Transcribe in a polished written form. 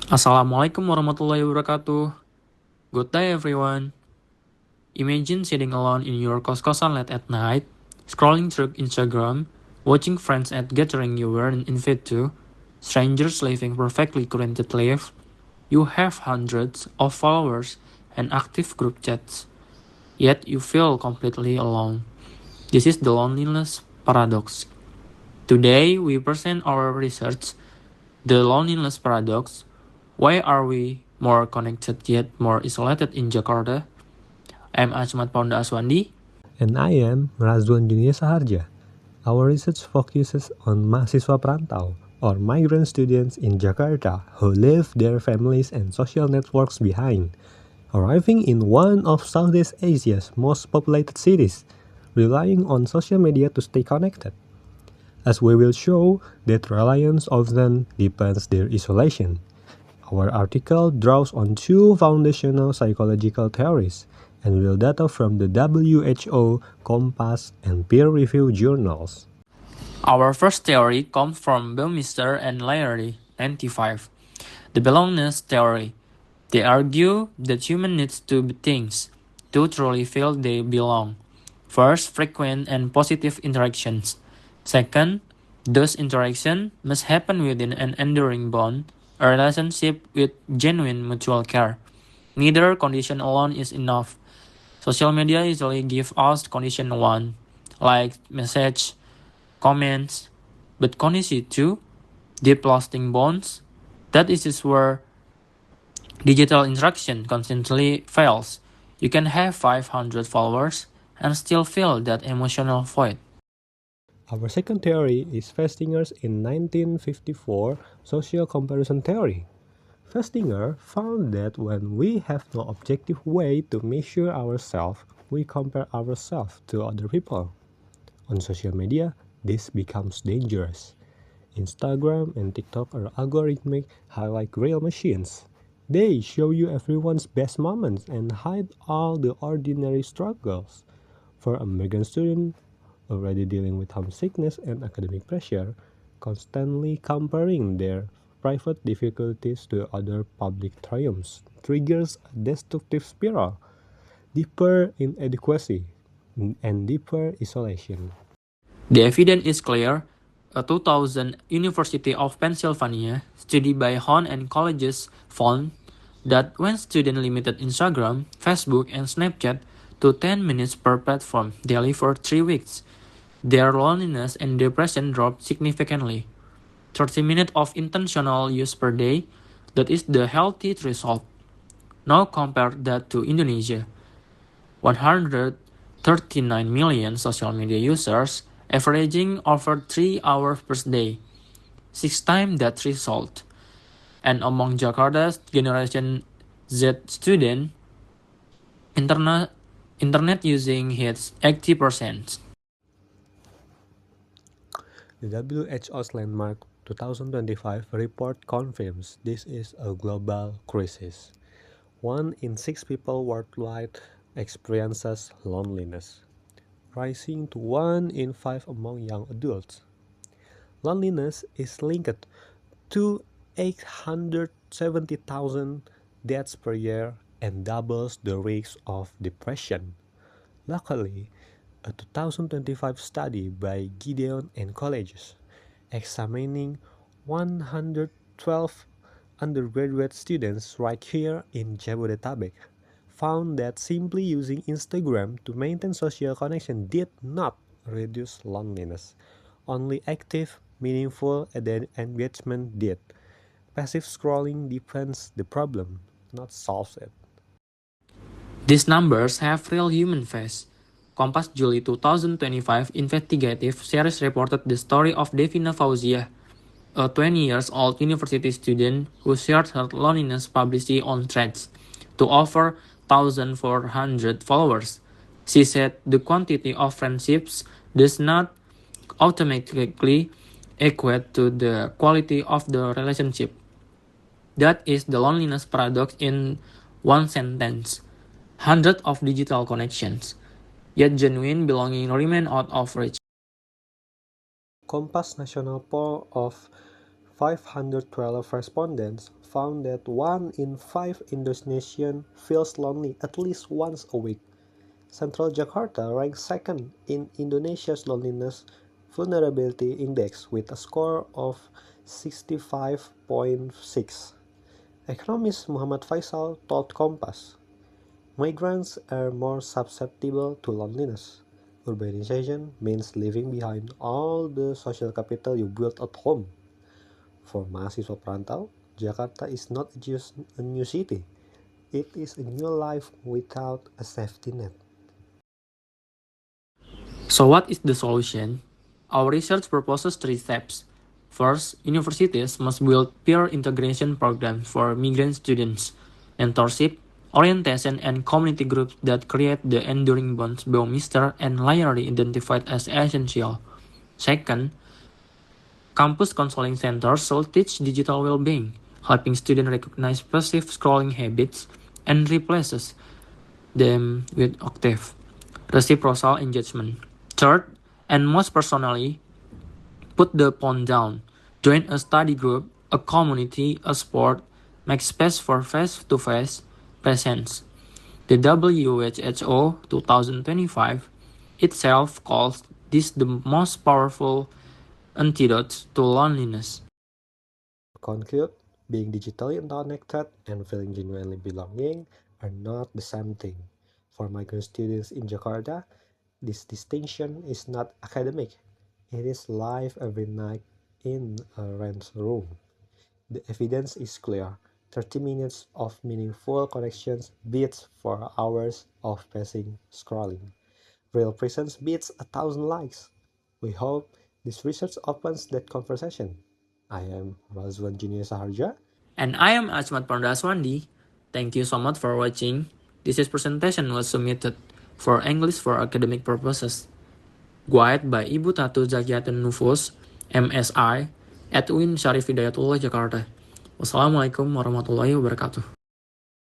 Assalamualaikum warahmatullahi wabarakatuh. Good day everyone. Imagine sitting alone in your kos-kosan late at night, scrolling through Instagram, watching friends at gathering you weren't invited to, strangers living perfectly curated lives. You have hundreds of followers and active group chats, yet you feel completely alone. This is the loneliness paradox. Today we present our research, the loneliness paradox. Why are we more connected yet more isolated in Jakarta? I'm Achmat Paunda Aswandi. And I am Razwan Dunia Saharja. Our research focuses on mahasiswa perantau, or migrant students in Jakarta who leave their families and social networks behind, arriving in one of Southeast Asia's most populated cities, relying on social media to stay connected. As we will show, that reliance often deepens their isolation. Our article draws on two foundational psychological theories and will data from the WHO, Compass, and peer-reviewed journals. Our first theory comes from Belmister and Larry, 95. The belongingness theory. They argue that human needs two things to truly feel they belong. First, frequent and positive interactions. Second, those interactions must happen within an enduring bond, a relationship with genuine mutual care. Neither condition alone is enough. Social media usually give us condition 1, like message, comments, but condition 2, deep lasting bonds. That is where digital interaction constantly fails. You can have 500 followers and still feel that emotional void. Our second theory is Festinger's in 1954 social comparison theory. Festinger found that when we have no objective way to measure ourselves, we compare ourselves to other people. On social media, this becomes dangerous. Instagram and TikTok are algorithmic highlight reel machines. They show you everyone's best moments and hide all the ordinary struggles. For a migrant student already dealing with homesickness and academic pressure, constantly comparing their private difficulties to other public triumphs triggers a destructive spiral, deeper inadequacy and deeper isolation. The evidence is clear. A 2000 University of Pennsylvania study by Hahn and colleges found that when students limited Instagram, Facebook, and Snapchat to 10 minutes per platform daily for 3 weeks, their loneliness and depression dropped significantly. 30 minutes of intentional use per day, that is the healthy threshold. Now compare that to Indonesia. 139 million social media users, averaging over 3 hours per day, 6 times that result. And among Jakarta's Generation Z student, internet using hits 80%. The WHO's landmark 2025 report confirms this is a global crisis. 1 in 6 people worldwide experiences loneliness, rising to 1 in 5 among young adults. Loneliness is linked to 870,000 deaths per year and doubles the risk of depression. Luckily, a 2025 study by Gideon and colleagues examining 112 undergraduate students right here in Jabodetabek found that simply using Instagram to maintain social connection did not reduce loneliness. Only active, meaningful engagement did. Passive scrolling deepens the problem, not solves it. These numbers have real human face. Kompas July 2025 investigative series reported the story of Devina Fauzia, a 20 years old university student who shared her loneliness publicly on Threads to over 1,400 followers. She said the quantity of friendships does not automatically equate to the quality of the relationship. That is the loneliness paradox in one sentence. Hundreds of digital connections, yet genuine belonging remain out of reach. Kompas National Poll of 512 respondents found that 1 in 5 Indonesians feels lonely at least once a week. Central Jakarta ranks second in Indonesia's loneliness vulnerability index with a score of 65.6. Economist Muhammad Faisal told Kompas, migrants are more susceptible to loneliness. Urbanization means leaving behind all the social capital you built at home. For mahasiswa perantau, Jakarta is not just a new city, it is a new life without a safety net. So what is the solution? Our research proposes 3 steps. First, universities must build peer integration programs for migrant students, mentorship, orientation, and community groups that create the enduring bonds Bouwmeester and Layery identified as essential. Second, campus counseling centers should teach digital well-being, helping students recognize passive scrolling habits and replaces them with active, reciprocal engagement. Third, and most personally, put the phone down. Join a study group, a community, a sport. Make space for face-to-face presence. The WHO 2025 itself calls this the most powerful antidote to loneliness. To conclude, being digitally connected and feeling genuinely belonging are not the same thing. For migrant students in Jakarta, this distinction is not academic. It is live every night in a rent room. The evidence is clear. 30 minutes of meaningful connections beats 4 hours of passive scrolling. Real presence beats 1,000 likes. We hope this research opens that conversation. I am Razwan Junior Saharja. And I am Asmat Pardaswandi. Thank you so much for watching. This presentation was submitted for English for academic purposes. Guide by Ibu Tatu Zakiatun Nufus, MSI, at UIN Syarif Hidayatullah, Jakarta. Wassalamualaikum warahmatullahi wabarakatuh.